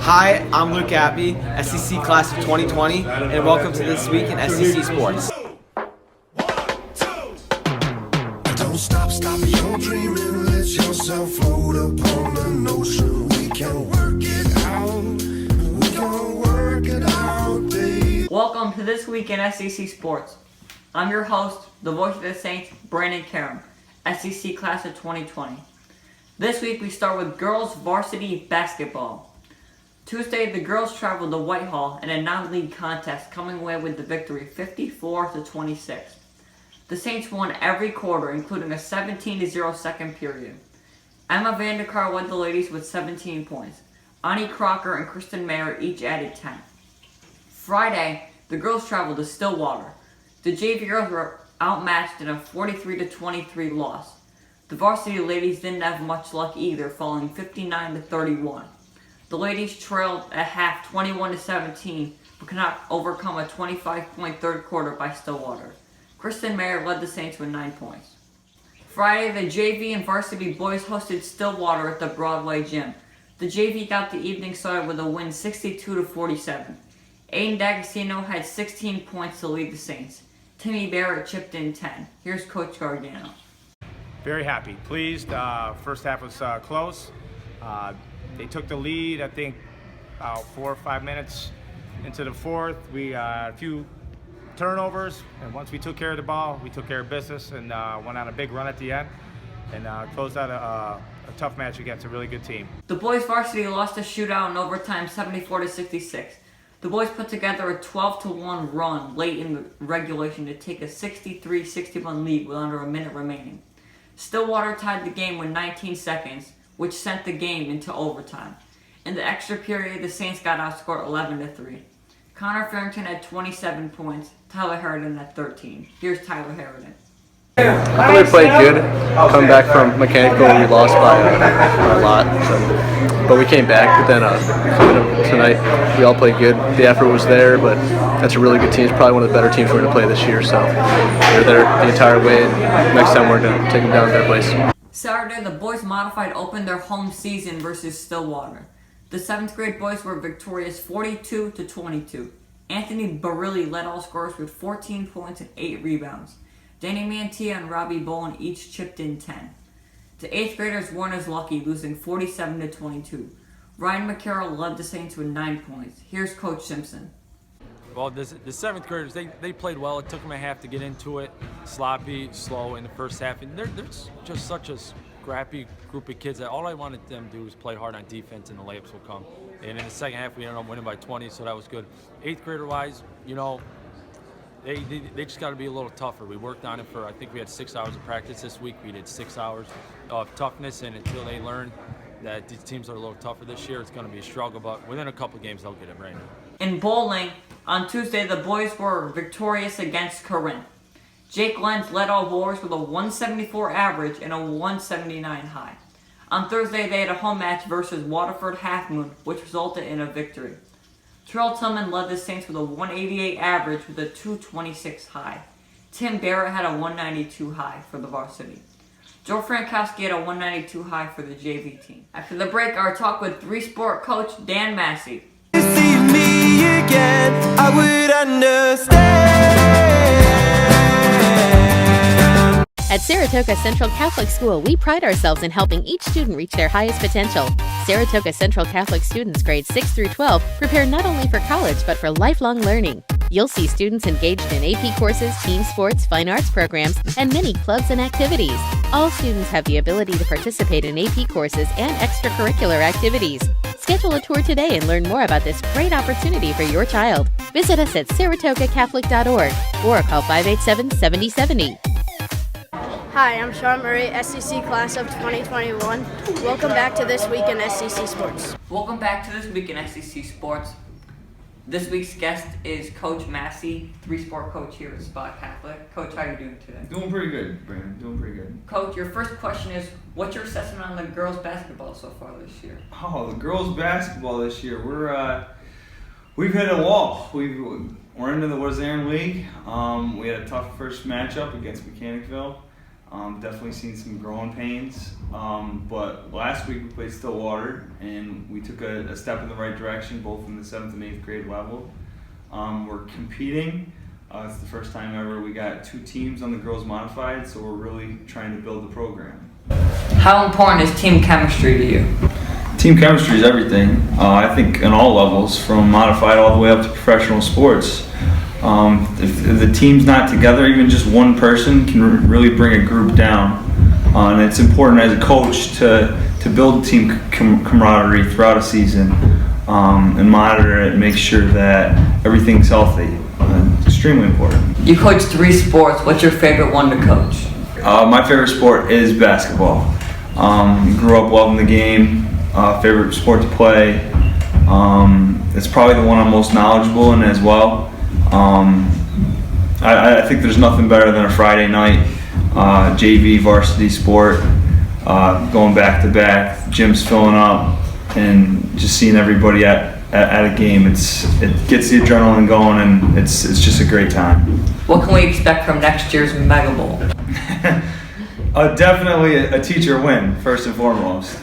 Hi, I'm Luke Appy, SCC Class of 2020, and welcome to This Week in SCC Sports. Don't stop your dreaming, let yourself float upon an ocean. We can work it out, babe. Welcome to This Week in SCC Sports. I'm your host, the voice of the Saints, Brandon KARAM, SCC Class of 2020. This week we start with girls varsity basketball. Tuesday, the girls traveled to Whitehall in a non-league contest, coming away with the victory 54-26. The Saints won every quarter, including a 17-0 second period. Emma Vanderkar led the ladies with 17 points. Ani Crocker and KRISTEN MAHER each added 10. Friday, the girls traveled to Stillwater. The JV girls were outmatched in a 43-23 loss. The varsity ladies didn't have much luck either, falling 59-31. The ladies trailed at half 21-17, but could not overcome a 25-point third quarter by Stillwater. KRISTEN MAHER led the Saints with 9 points. Friday, the JV and varsity boys hosted Stillwater at the Broadway Gym. The JV got the evening started with a win 62-47. Aiden D'Agostino had 16 points to lead the Saints. Timmy Barrett chipped in 10. Here's Coach Gargano. Very happy, pleased. First half was close. They took the lead, I think, about 4 or 5 minutes into the fourth. We had a few turnovers, and once we took care of the ball, we took care of business and went on a big run at the end and closed out a tough match against a really good team. The boys varsity lost a shootout in overtime 74-66. The boys put together a 12-1 run late in the regulation to take a 63-61 lead with under a minute remaining. Stillwater tied the game with 19 seconds, which sent the game into overtime. In the extra period, the Saints got outscored 11-3. Connor Farrington had 27 points, Tyler HARADEN had 13. Here's Tyler HARADEN. I thought we played good. Coming back from mechanical, we lost by a lot, but we came back. But then coming up tonight, we all played good. The effort was there, but that's a really good team. It's probably one of the better teams we're going to play this year. So they're there the entire way, and next time we're going to take them down to their place. Saturday, the boys modified opened their home season versus Stillwater. The 7th grade boys were victorious 42-22. Anthony Barilli led all scorers with 14 points and 8 rebounds. Danny MANTIA and ROBBIE BOLEN each chipped in 10. The 8th graders weren't as lucky, losing 47-22. Ryan McCarroll led the Saints with 9 points. Here's Coach Simpson. Well, the 7th graders, they played well. It took them a half to get into it. Sloppy, slow in the first half. And they're just such a scrappy group of kids that all I wanted them to do was play hard on defense and the layups will come. And in the second half, we ended up winning by 20, so that was good. 8th grader-wise, you know, they just got to be a little tougher. We worked on it for, I think we had 6 hours of practice this week. We did 6 hours of toughness, and until they learn that these teams are a little tougher this year, it's going to be a struggle, but within a couple of games, they'll get it right now. In bowling, on Tuesday, the boys were victorious against Corinth. Jake LENZ led all bowlers with a 174 average and a 179 high. On Thursday, they had a home match versus Waterford Half Moon, which resulted in a victory. TILLMAN led the Saints with a 188 average with a 226 high. Tim Barrett had a 192 high for the varsity. Joe Frankowski had a 192 high for the JV team. After the break, our talk with 3-sport coach Dan MASI. See me again, I would understand. At Saratoga Central Catholic School, we pride ourselves in helping each student reach their highest potential. Saratoga Central Catholic students grades 6 through 12 prepare not only for college, but for lifelong learning. You'll see students engaged in AP courses, team sports, fine arts programs, and many clubs and activities. All students have the ability to participate in AP courses and extracurricular activities. Schedule a tour today and learn more about this great opportunity for your child. Visit us at saratogacatholic.org or call 587-7070. Hi, I'm Sean Murray, SCC Class of 2021. Welcome back to This Week in SCC Sports. Welcome back to This Week in SCC Sports. This week's guest is Coach MASI, 3-sport coach here at Spot Catholic. Coach, how are you doing today? Doing pretty good, Brandon. Doing pretty good. Coach, your first question is, what's your assessment on the girls' basketball so far this year? Oh, the girls' basketball this year, we've hit a wall. We're into the Wazan League. We had a tough first matchup against Mechanicville. Definitely seen some growing pains, but last week we played Stillwater and we took a step in the right direction, both in the 7th and 8th grade level. We're competing. It's the first time ever we got 2 teams on the girls modified, so we're really trying to build the program. How important is team chemistry to you? Team chemistry is everything. I think on all levels, from modified all the way up to professional sports. If the team's not together, even just one person can really bring a group down. And it's important as a coach to build team camaraderie throughout a season and monitor it and make sure that everything's healthy. It's extremely important. You coach 3 sports. What's your favorite one to coach? My favorite sport is basketball. Grew up loving the game. Favorite sport to play. It's probably the one I'm most knowledgeable in as well. I think there's nothing better than a Friday night JV varsity sport, going back to back, gyms filling up, and just seeing everybody at a game. It gets the adrenaline going, and it's just a great time. What can we expect from next year's Mega Bowl? Definitely a teacher win, first and foremost.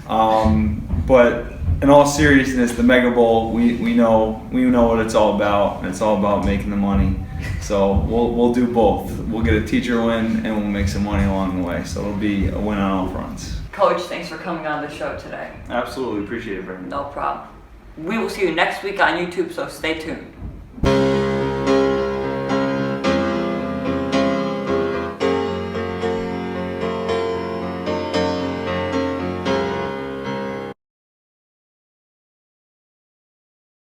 But in all seriousness, the Mega Bowl, we know what it's all about, and it's all about making the money. So we'll do both. We'll get a teacher win, and we'll make some money along the way. So it'll be a win on all fronts. Coach, thanks for coming on the show today. Absolutely, appreciate it, Brendan. No problem. We will see you next week on YouTube, so stay tuned.